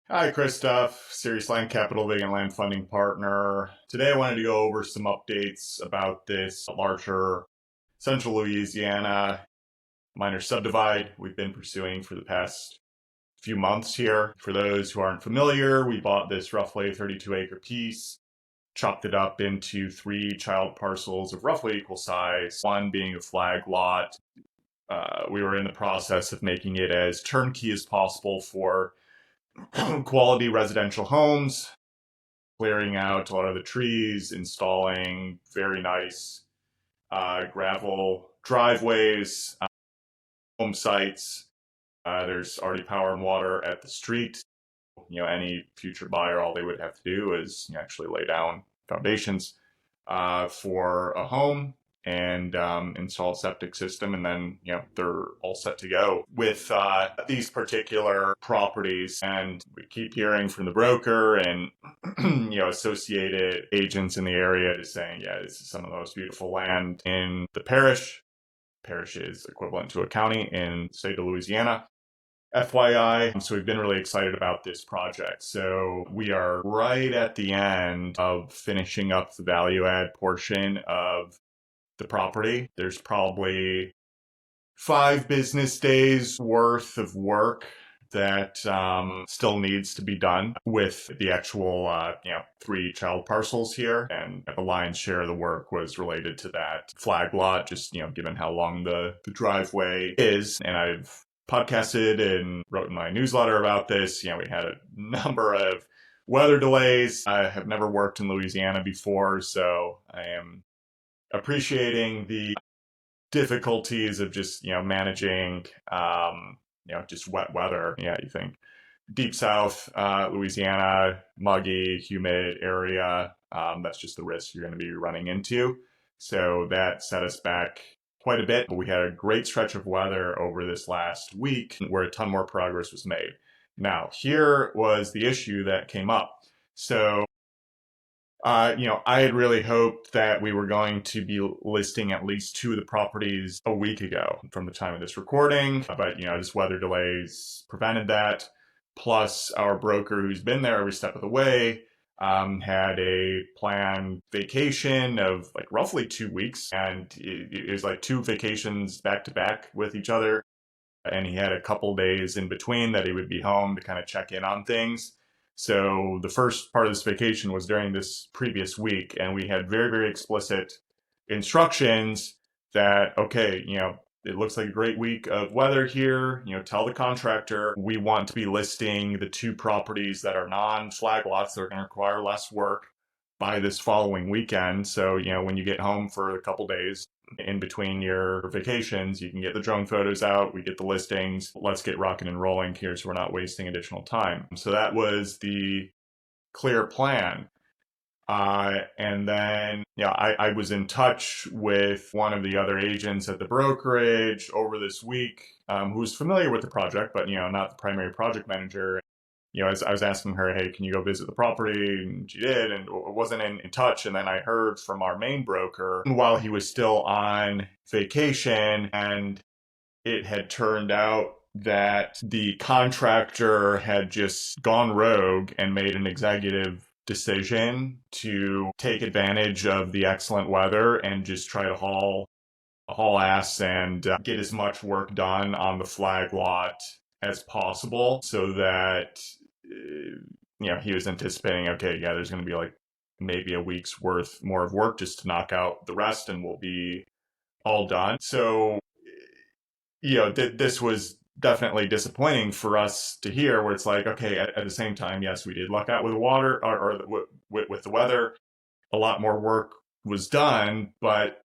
Hi, Chris Duff, Serious Land Capital Big and Land Funding Partner. Today I wanted to go over some updates about this larger central Louisiana minor subdivide we've been pursuing for the past few months here. For those who aren't familiar, we bought this roughly 32-acre piece, chopped it up into three child parcels of roughly equal size, one being a flag lot. We were in the process of making it as turnkey as possible for quality residential homes, clearing out a lot of the trees, installing very nice gravel driveways, home sites. There's already power and water at the street. Any future buyer, all they would have to do is actually lay down foundations for a home and install a septic system, and then they're all set to go with these particular properties. And we keep hearing from the broker and associated agents in the area saying, yeah, this is some of the most beautiful land in the parish. Parish is equivalent to a county in the state of Louisiana. FYI, so we've been really excited about this project. So we are right at the end of finishing up the value add portion of the property. There's probably 5 business days worth of work that still needs to be done with the actual, three child parcels here. And the lion's share of the work was related to that flag lot, just, given how long the driveway is. And I've podcasted and wrote in my newsletter about this. We had a number of weather delays. I have never worked in Louisiana before, so I am appreciating the difficulties of just managing just wet weather. Yeah, you think deep south Louisiana, muggy, humid area. That's just the risk you're going to be running into. So that set us back quite a bit. But we had a great stretch of weather over this last week where a ton more progress was made. Now, here was the issue that came up. So I had really hoped that we were going to be listing at least two of the properties a week ago from the time of this recording, but just weather delays prevented that. Plus, our broker, who's been there every step of the way, had a planned vacation of like roughly 2 weeks, and it was like two vacations back to back with each other. And he had a couple days in between that he would be home to kind of check in on things. So the first part of this vacation was during this previous week, and we had very, very explicit instructions that, okay, it looks like a great week of weather here. Tell the contractor we want to be listing the two properties that are non-flag lots that are going to require less work by this following weekend. So, when you get home for a couple days in between your vacations, you can get the drone photos out, we get the listings, let's get rocking and rolling here so we're not wasting additional time. So that was the clear plan. And then, I was in touch with one of the other agents at the brokerage over this week, who's familiar with the project, but, not the primary project manager. As I was asking her, hey, can you go visit the property? And she did, and wasn't in touch. And then I heard from our main broker while he was still on vacation, and it had turned out that the contractor had just gone rogue and made an executive decision to take advantage of the excellent weather and just try to haul ass and get as much work done on the flag lot as possible, so that he was anticipating, okay, yeah, there's going to be like maybe a week's worth more of work just to knock out the rest and we'll be all done. So this was definitely disappointing for us to hear, where it's like, okay, at the same time, yes, we did luck out with the water or with the weather. A lot more work was done, but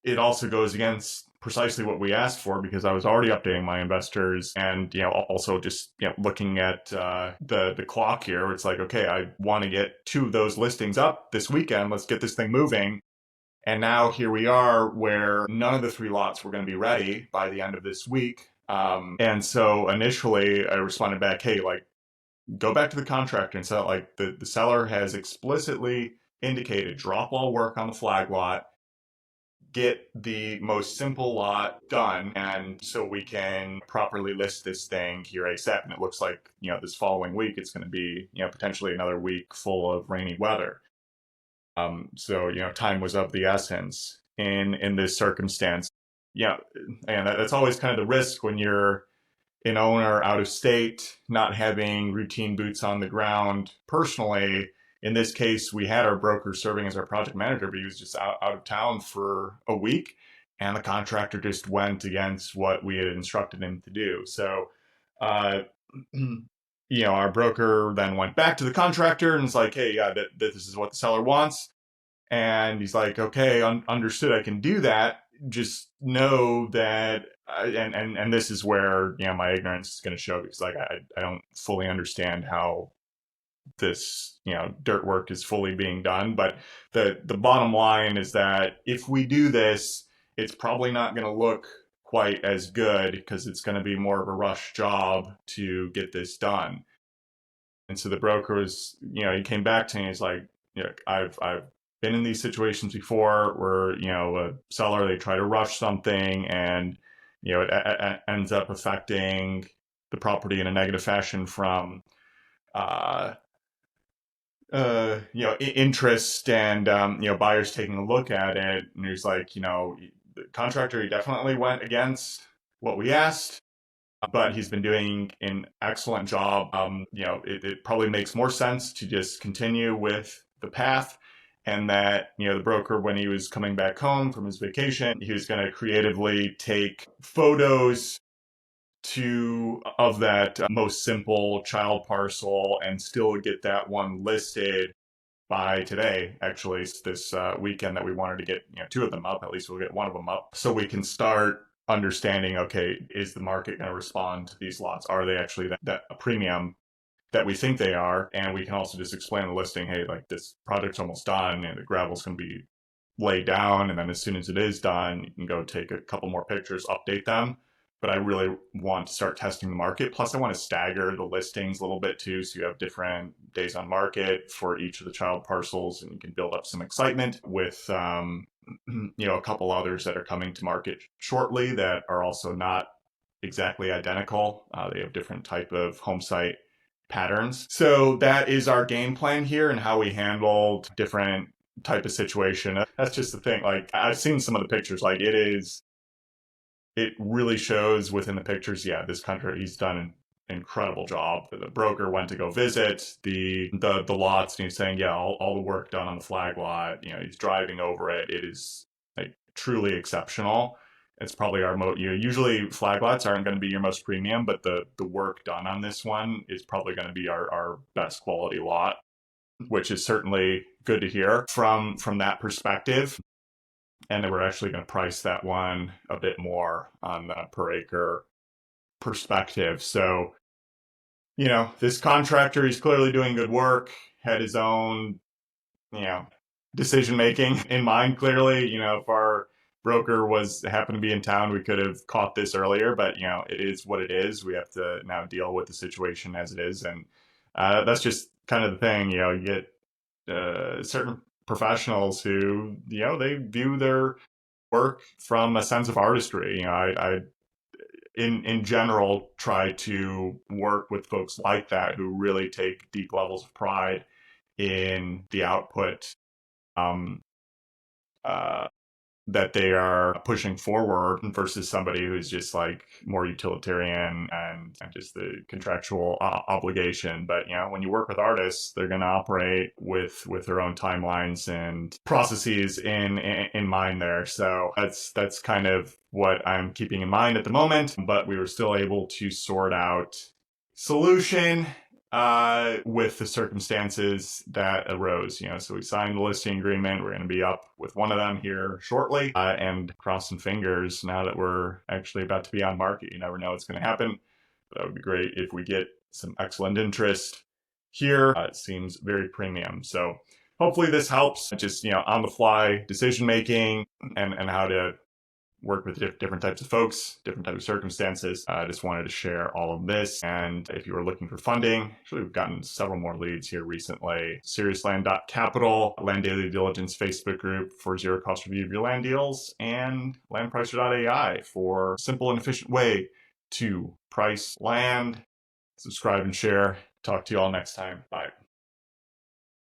it also goes against precisely what we asked for, because I was already updating my investors and, also just, looking at the clock here. It's like, okay, I want to get two of those listings up this weekend. Let's get this thing moving. And now here we are where none of the three lots were going to be ready by the end of this week. And so initially I responded back, hey, like, go back to the contractor and say, like, the seller has explicitly indicated drop all work on the flag lot. get the most simple lot done, and so we can properly list this thing here ASAP. And it looks like, this following week it's going to be, potentially another week full of rainy weather. So, time was of the essence in this circumstance. Yeah, and that's always kind of the risk when you're an owner out of state, not having routine boots on the ground personally. In this case, we had our broker serving as our project manager, but he was just out of town for a week, and the contractor just went against what we had instructed him to do. So, uh, our broker then went back to the contractor and was like, "Hey, yeah, this is what the seller wants." And he's like, "Okay, understood. I can do that. Just know that," and this is where, my ignorance is going to show, because like I don't fully understand how this, dirt work is fully being done. But the bottom line is that if we do this, it's probably not going to look quite as good, because it's going to be more of a rush job to get this done. And so the broker was, he came back to me. He's like, I've been in these situations before where, a seller, they try to rush something, and, it ends up affecting the property in a negative fashion from, uh, interest and, buyers taking a look at it. And he's like, the contractor, he definitely went against what we asked, but he's been doing an excellent job. It probably makes more sense to just continue with the path. And that, the broker, when he was coming back home from his vacation, he was going to creatively take photos of that most simple child parcel and still get that one listed by today. Actually, it's this weekend that we wanted to get, two of them up. At least we'll get one of them up, so we can start understanding, okay, is the market going to respond to these lots? Are they actually that a premium that we think they are? And we can also just explain the listing, hey, like, this project's almost done and the gravel's going to be laid down, and then as soon as it is done, you can go take a couple more pictures, update them. But I really want to start testing the market. Plus, I want to stagger the listings a little bit too, so you have different days on market for each of the child parcels, and you can build up some excitement with, a couple others that are coming to market shortly that are also not exactly identical. They have different type of home site patterns. So that is our game plan here, and how we handled different type of situation. That's just the thing. Like, I've seen some of the pictures. Like, it really shows within the pictures. Yeah, this contractor, he's done an incredible job. The broker went to go visit the lots, and he's saying, yeah, all the work done on the flag lot. He's driving over it. It is like truly exceptional. It's probably our usually flag lots aren't going to be your most premium, but the work done on this one is probably going to be our best quality lot, which is certainly good to hear from that perspective. And then we're actually going to price that one a bit more on the per acre perspective. So, this contractor, he's clearly doing good work, had his own, decision making in mind, clearly. If our broker happened to be in town, we could have caught this earlier, but, it is what it is. We have to now deal with the situation as it is. And that's just kind of the thing. You get certain professionals who, they view their work from a sense of artistry. I in general try to work with folks like that, who really take deep levels of pride in the output um, uh, that they are pushing forward, versus somebody who's just like more utilitarian and just the contractual obligation. But when you work with artists, they're going to operate with their own timelines and processes in mind there. So that's kind of what I'm keeping in mind at the moment. But we were still able to sort out solution with the circumstances that arose. So we signed the listing agreement. We're going to be up with one of them here shortly, and crossing fingers now that we're actually about to be on market. You never know what's going to happen. But that would be great if we get some excellent interest here. It seems very premium. So hopefully this helps, just, on the fly decision making, and how to work with different types of folks, different types of circumstances. I just wanted to share all of this. And if you are looking for funding, actually we've gotten several more leads here recently. SeriousLand.capital, Land Daily Diligence Facebook group for zero cost review of your land deals, and LandPricer.ai for simple and efficient way to price land. Subscribe and share. Talk to you all next time. Bye.